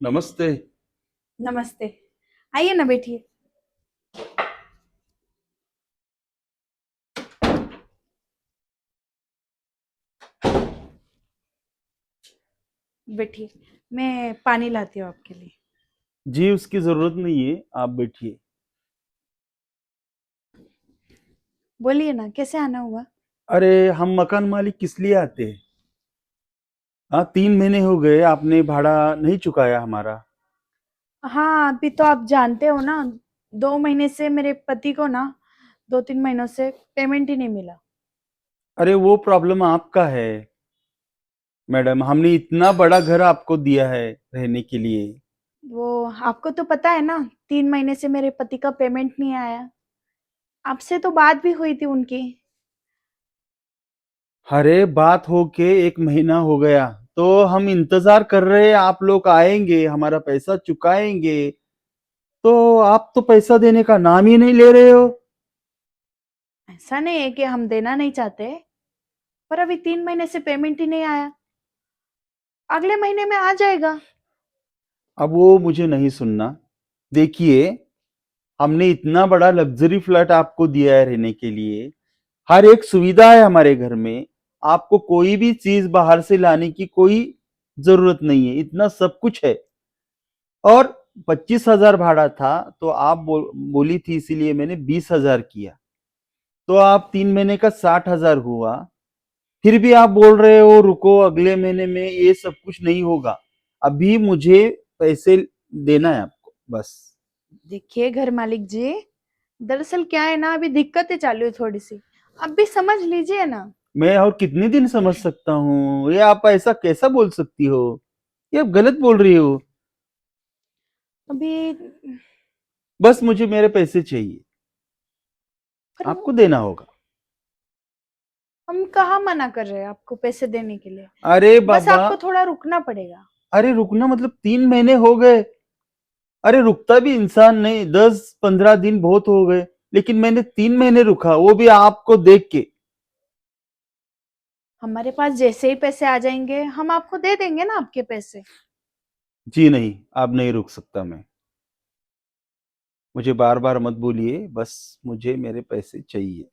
नमस्ते। नमस्ते। आइए ना, बैठिए। बैठिए, मैं पानी लाती हूँ आपके लिए। जी, उसकी ज़रूरत नहीं है, आप बैठिए। बोलिए ना, कैसे आना हुआ? अरे, हम मकान मालिक किस लिए आते हैं? हाँ, 3 महीने हो गए, आपने भाड़ा नहीं चुकाया हमारा। हाँ, अभी तो आप जानते हो ना, 2 महीने से मेरे पति को ना 2-3 महीनों से पेमेंट ही नहीं मिला। अरे, वो प्रॉब्लम आपका है, मैडम। हमने इतना बड़ा घर आपको दिया है रहने के लिए। वो आपको तो पता है ना, 3 महीने से मेरे पति का पेमेंट नहीं आया। आपसे तो बात भी हुई थी उनकी। अरे, बात होके 1 महीना हो गया, तो हम इंतज़ार कर रहे हैं, आप लोग आएंगे, हमारा पैसा चुकाएंगे। तो आप तो पैसा देने का नाम ही नहीं ले रहे हो। ऐसा नहीं है कि हम देना नहीं चाहते, पर अभी 3 महीने से पेमेंट ही नहीं आया। अगले महीने में आ जाएगा। अब वो मुझे नहीं सुनना। देखिए, हमने इतना बड़ा लग्जरी फ्लैट आपको दिया है रहने के लिए। हर एक सुविधा है हमारे घर में। आपको कोई भी चीज बाहर से लाने की कोई जरूरत नहीं है, इतना सब कुछ है। और 25,000 भाड़ा था, तो आप बोली थी, इसीलिए मैंने 20,000 किया। तो आप 3 महीने का 60,000 हुआ। फिर भी आप बोल रहे हो रुको, अगले महीने में ये सब कुछ नहीं होगा। अभी मुझे पैसे देना है आपको, बस। देखिए घर मालिक जी, दरअसल क्या है ना, अभी दिक्कतें चालू है थोड़ी सी। अब भी समझ लीजिए ना। मैं और कितने दिन समझ सकता हूँ? ये आप ऐसा कैसा बोल सकती हो? ये आप गलत बोल रही हो। अभी बस मुझे मेरे पैसे चाहिए, पर आपको देना होगा। हम कहाँ मना कर रहे हैं आपको पैसे देने के लिए। अरे बस बाबा, आपको थोड़ा रुकना पड़ेगा। अरे रुकना मतलब 3 महीने हो गए। अरे रुकता भी इंसान नहीं, 10-15 दिन बहुत हो गए। लेकिन मैंने 3 महीने रुका, वो भी आपको देख के। हमारे पास जैसे ही पैसे आ जाएंगे हम आपको दे देंगे ना आपके पैसे। जी नहीं, अब नहीं रुक सकता मैं। मुझे बार बार मत बोलिए, बस मुझे मेरे पैसे चाहिए।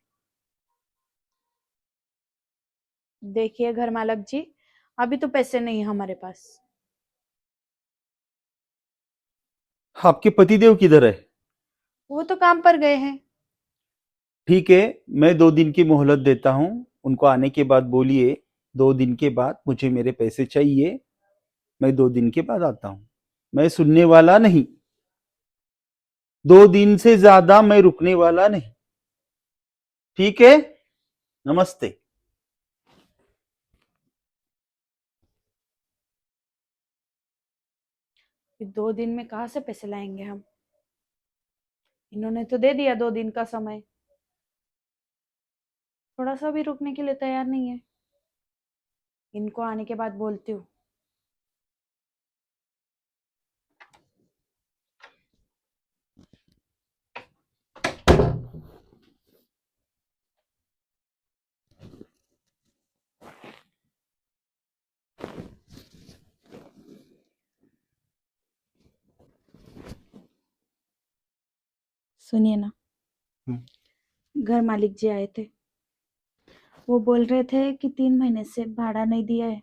देखिए घर मालक जी, अभी तो पैसे नहीं है हमारे पास। आपके पतिदेव किधर है? वो तो काम पर गए हैं। ठीक है, मैं 2 दिन की मोहलत देता हूँ। उनको आने के बाद बोलिए, 2 दिन के बाद मुझे मेरे पैसे चाहिए। मैं 2 दिन के बाद आता हूँ। मैं सुनने वाला नहीं। 2 दिन से ज्यादा मैं रुकने वाला नहीं। ठीक है, नमस्ते। 2 दिन में कहाँ से पैसे लाएंगे हम? इन्होंने तो दे दिया 2 दिन का समय। थोड़ा सा भी रुकने के लिए तैयार नहीं है। इनको आने के बाद बोलती हूँ। सुनिए ना, हम्म, घर मालिक जी आए थे। वो बोल रहे थे कि 3 महीने से भाड़ा नहीं दिया है।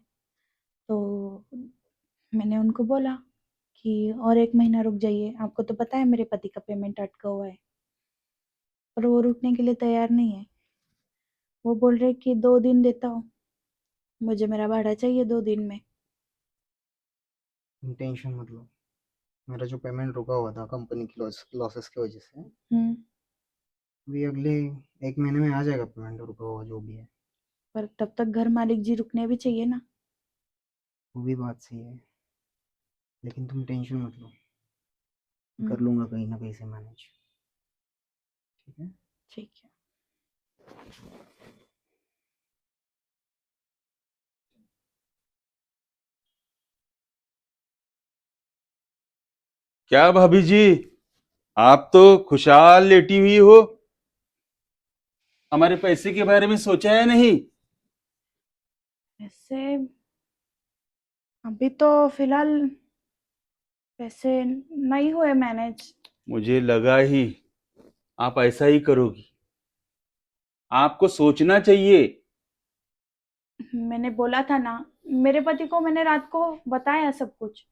तो मैंने उनको बोला कि और 1 महीना रुक जाइए, आपको तो पता है मेरे पति का पेमेंट अटका हुआ है। पर वो रुकने के लिए तैयार नहीं है। वो बोल रहे कि 2 दिन देता हूँ, मुझे मेरा भाड़ा चाहिए 2 दिन में। टेंशन मत लो। मेरा जो पेमेंट रुका हुआ था कंपनी की लॉसेस की वजह से, हम्म। अभी अगले 1 महीने में आ जाएगा पेमेंट रुका हुआ जो भी है। पर तब तक घर मालिक जी रुकने भी चाहिए ना। वो भी बात सही है, लेकिन तुम टेंशन मत लो। कर हम्म। लूँगा कहीं ना कहीं से मैनेज। ठीक है। ठीक है। क्या भाभी जी, आप तो खुशहाल लेटी हुई हो। हमारे पैसे के बारे में सोचा है नहीं? ऐसे अभी तो फिलहाल पैसे नहीं हुए मैनेज। मुझे लगा ही आप ऐसा ही करोगी। आपको सोचना चाहिए। मैंने बोला था ना, मेरे पति को मैंने रात को बताया सब कुछ,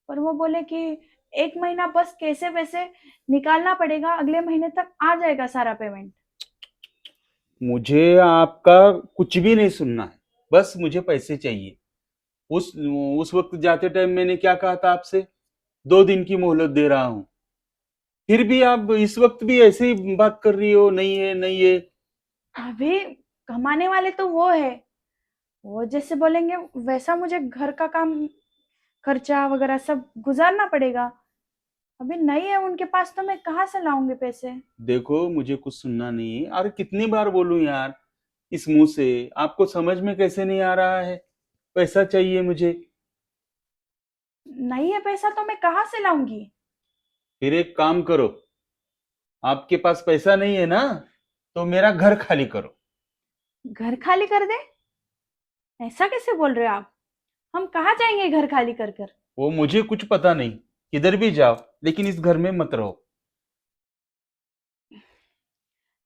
पर वो बोले कि 1 महीना बस कैसे वैसे निकालना पड़ेगा, अगले महीने तक आ जाएगा सारा पेमेंट। मुझे आपका कुछ भी नहीं सुनना है, बस मुझे पैसे चाहिए। उस उस वक्त जाते टाइम मैंने क्या कहा था आपसे? 2 दिन की मोहलत दे रहा हूं। फिर भी आप इस वक्त भी ऐसे ही बात कर रही हो, नहीं है नहीं है। अभी कमाने वाले तो वो है, वो जैसे बोलेंगे वैसा मुझे घर का काम, खर्चा वगैरह सब गुजारना पड़ेगा। अभी नहीं है उनके पास तो मैं कहाँ से लाऊंगी पैसे। देखो, मुझे कुछ सुनना नहीं है। अरे कितनी बार बोलूं यार इस मुंह से? आपको समझ में कैसे नहीं आ रहा है? पैसा चाहिए मुझे। नहीं है पैसा तो मैं कहाँ से लाऊंगी। फिर एक काम करो, आपके पास पैसा नहीं है ना, तो मेरा घर खाली करो। घर खाली कर दे? ऐसा कैसे बोल रहे हो आप? हम कहाँ जाएंगे घर खाली कर कर? वो मुझे कुछ पता नहीं, किधर भी जाओ, लेकिन इस घर में मत रहो।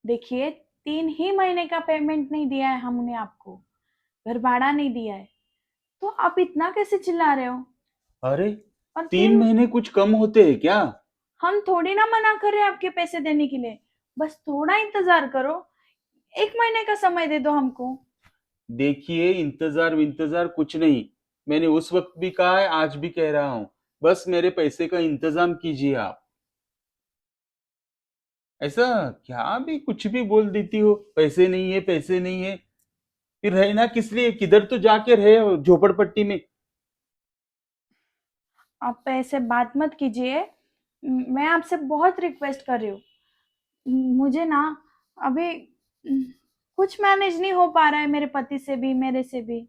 देखिए, 3 ही महीने का पेमेंट नहीं दिया है हमने आपको, घर भाड़ा नहीं दिया है, तो आप इतना कैसे चिल्ला रहे हो? अरे और 3 महीने कुछ कम होते हैं क्या? हम थोड़ी ना मना कर रहे हैं आपके पैसे देने के लिए, बस थोड़ा इंतजार करो, 1 महीने का समय दे दो हमको। देखिए, इंतजार इंतजार कुछ नहीं। मैंने उस वक्त भी कहा है, आज भी कह रहा हूं। बस मेरे पैसे का इंतजाम कीजिए आप। ऐसा क्या भी कुछ भी बोल देती हो, पैसे नहीं है पैसे नहीं है। फिर रहना किस लिए? किधर तो जाके रहे झोपड़पट्टी में। आप ऐसे बात मत कीजिए, मैं आपसे बहुत रिक्वेस्ट कर रही हूँ। मुझे ना अभी कुछ मैनेज नहीं हो पा रहा है, मेरे पति से भी मेरे से भी,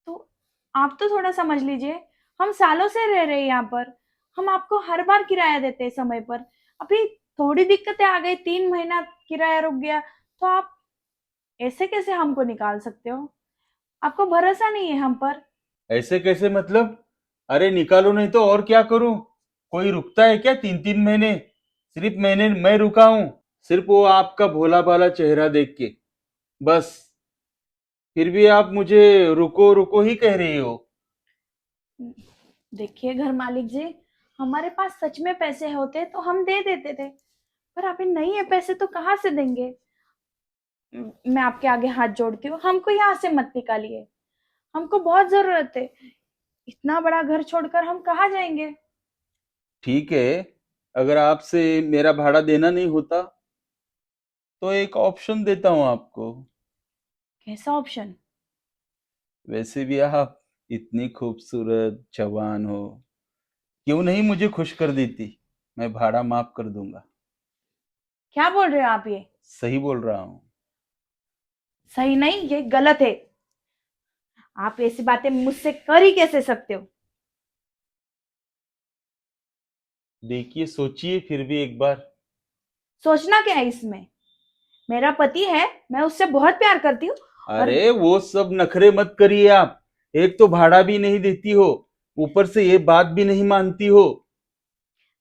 तो आप तो थोड़ा समझ लीजिए। हम सालों से रह रहे हैं यहाँ पर, हम आपको हर बार किराया देते हैं समय पर। अभी थोड़ी दिक्कतें आ गई, 3 महीना किराया रुक गया, तो आप ऐसे कैसे हमको निकाल सकते हो? आपको भरोसा नहीं है हम पर? ऐसे कैसे मतलब? अरे निकालो नहीं तो और क्या करूं? कोई रुकता है क्या 3-3 महीने? सिर्फ मैंने मैं रुका हूं, सिर्फ वो आपका भोला भाला चेहरा देख के, बस। फिर भी आप मुझे रुको रुको ही कह रही हो। देखिए घर मालिक जी, हमारे पास सच में पैसे होते तो हम दे देते थे, पर अभी नहीं है पैसे तो कहाँ से देंगे। मैं आपके आगे हाथ जोड़ती हूँ, हमको यहाँ से मत निकालिए, हमको बहुत जरूरत है। इतना बड़ा घर छोड़कर हम कहाँ जाएंगे? ठीक है, अगर आपसे मेरा भाड़ा देना नहीं होता तो एक ऑप्शन देता हूं आपको। कैसा ऑप्शन? वैसे भी आप इतनी खूबसूरत जवान हो, क्यों नहीं मुझे खुश कर देती? मैं भाड़ा माफ कर दूंगा। क्या बोल रहे हो आप ये? सही बोल रहा हूँ। सही नहीं, ये गलत है। आप ऐसी बातें मुझसे कर ही कैसे सकते हो? देखिए, सोचिए फिर भी एक बार। सोचना क्या है इसमें? मेरा पति है, मैं उससे बहुत प्यार करती हूँ। और अरे वो सब नखरे मत करिए आप। एक तो भाड़ा भी नहीं देती हो, ऊपर से ये बात भी नहीं मानती हो।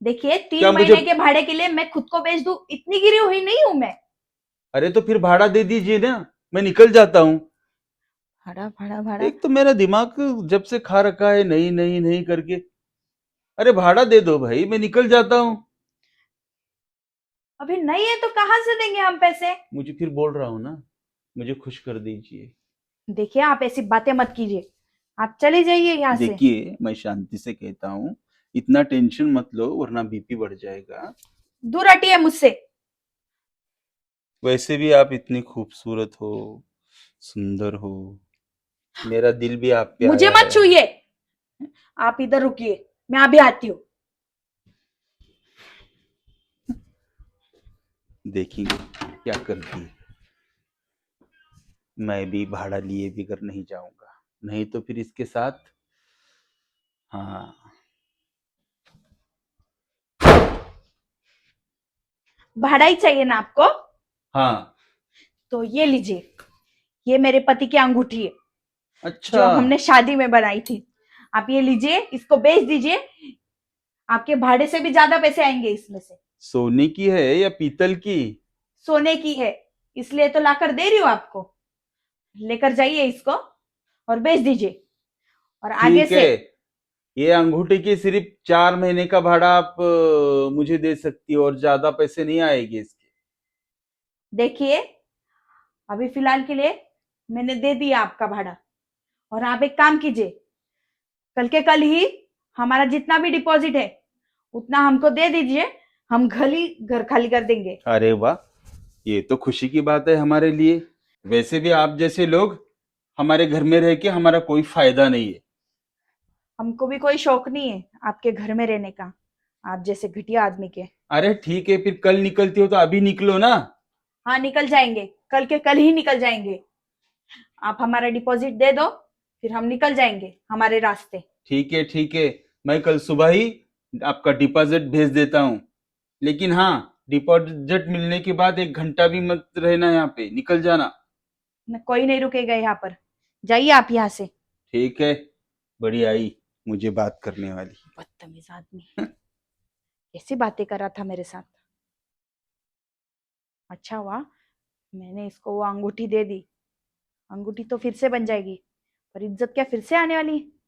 देखिए, क्या तीन मुझे? महीने के भाड़े के लिए मैं खुद को बेच दूं, इतनी गिरी हुई नहीं हूं मैं। अरे तो फिर भाड़ा दे दीजिए ना, मैं निकल जाता हूँ। भाड़ा भाड़ा भाड़ा? एक तो मेरा दिमाग जब से खा रखा है, नहीं नहीं नहीं करके। अरे भाड़ा दे दो भाई, मैं निकल जाता हूँ। अभी नहीं है तो कहाँ से देंगे हम पैसे? मुझे फिर बोल रहा हूँ ना, मुझे खुश कर दीजिए। देखिए, आप ऐसी बातें मत कीजिए, आप चले जाइए यहाँ से। देखिए, मैं शांति से कहता हूँ, इतना टेंशन मत लो वरना बीपी बढ़ जाएगा। दूर हटिए मुझसे। वैसे भी आप इतनी खूबसूरत हो, सुंदर हो, मेरा दिल भी आप पे मुझे आया मत है। छूइए, आप इधर रुकिए, मैं अभी आती हूँ। देखेंगे क्या करती है। मैं भी भाड़ा लिए भी घर नहीं जाऊंगा, नहीं तो फिर इसके साथ। हाँ। भाड़ा ही चाहिए ना आपको? हाँ। तो ये लीजिए, ये मेरे पति की अंगूठी है, अच्छा। जो हमने शादी में बनाई थी। आप ये लीजिए, इसको बेच दीजिए, आपके भाड़े से भी ज्यादा पैसे आएंगे इसमें से। सोने की है या पीतल की? सोने की है, इसलिए तो लाकर दे रही हूँ आपको। लेकर जाइए इसको और बेच दीजिए। और आगे ठीक से है, ये अंगूठी की सिर्फ 4 महीने का भाड़ा आप मुझे दे सकती हो, और ज्यादा पैसे नहीं आएंगे इसके। देखिए, अभी फिलहाल के लिए मैंने दे दिया आपका भाड़ा। और आप एक काम कीजिए, कल के कल ही हमारा जितना भी डिपॉजिट है उतना हमको दे दीजिए। हम घर खाली कर देंगे। अरे वाह, ये तो खुशी की बात है हमारे लिए। वैसे भी आप जैसे लोग हमारे घर में रह के हमारा कोई फायदा नहीं है। हमको भी कोई शौक नहीं है आपके घर में रहने का, आप जैसे घटिया आदमी के। अरे ठीक है, फिर कल निकलती हो तो अभी निकलो ना। हाँ, निकल जाएंगे, कल के कल ही निकल जाएंगे। आप हमारा डिपॉजिट दे दो, फिर हम निकल जाएंगे हमारे रास्ते। ठीक है ठीक है, मैं कल सुबह ही आपका डिपॉजिट भेज देता हूँ। लेकिन हाँ, डिपॉजिट मिलने के बाद 1 घंटा भी मत रहना यहाँ पे, निकल जाना। कोई नहीं रुकेगा यहाँ पर, जाइए आप यहाँ से। ठीक है, बड़ी आई मुझे बात करने वाली। बदतमीज आदमी, कैसी बातें कर रहा था मेरे साथ। अच्छा हुआ मैंने इसको वो अंगूठी दे दी। अंगूठी तो फिर से बन जाएगी, पर इज्जत क्या फिर से आने वाली है?